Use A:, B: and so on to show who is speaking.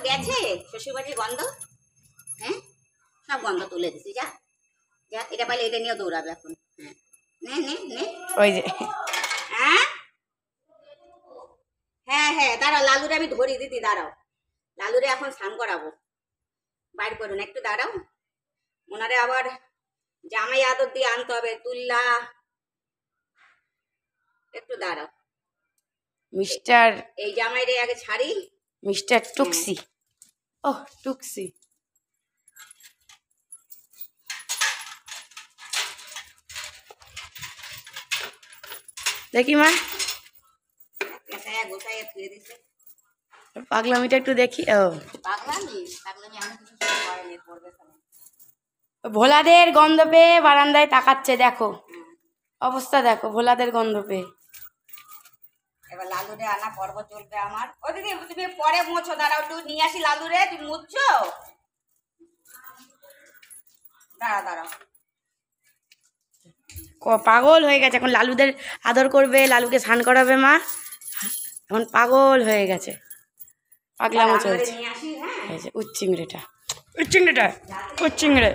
A: গেছে শ্বশুরবাড়ির গন্ধ। হ্যাঁ, সব গন্ধ তুলে দিছি। যা যা, এটা পাইলে এটা নিয়ে দৌড়াবে এখন। হ্যাঁ, নে নে নে,
B: ওই যে।
A: হ্যাঁ হ্যাঁ হ্যাঁ, দাঁড়াও, লালুরে আমি ধরি দিদি, দাঁড়াও, লালুরে এখন স্নান করাবো। বাইর করুন একটু, দাঁড়াও, ওনারে আবার জামাই আদর দিয়ে আনতে হবে। তুল্লা, একটু দাঁড়াও,
B: মিস্টার
A: এই জামাই রে আগে ছাড়ি।
B: মিস্টার টুকসি। ওহ টুকসি। দেখি মা,
A: গোসাইয়া ধুয়ে দিছে।
B: পাগলামিটা একটু দেখি। ও
A: পাগলামি পাগলামি, আমি কিছু করেনি, করবে।
B: ভোলাদের গন্ধ পেয়ে বারান্দায় তাকাচ্ছে, দেখো অবস্থা, দেখো ভোলাদের গন্ধ পেয়ে।
A: এবার লালুরে আনা পর্ব চলবে আমার। ও দিদি তুমি পরে মুছো, দাঁড়াও একটু নিয়ে আসি লালুরে। তুমি মুছছো, দাঁড়া দাঁড়াও।
B: পাগল হয়ে গেছে এখন, লালুদের আদর করবে, লালুকে স্নান করাবে মা, এখন পাগল হয়ে গেছে, পাগলামো চলছে।
A: নিয়ে আসি। হ্যাঁ,
B: উচ্চিংড়েটা, উচ্চিংড়েটা, উচ্চিংড়ে।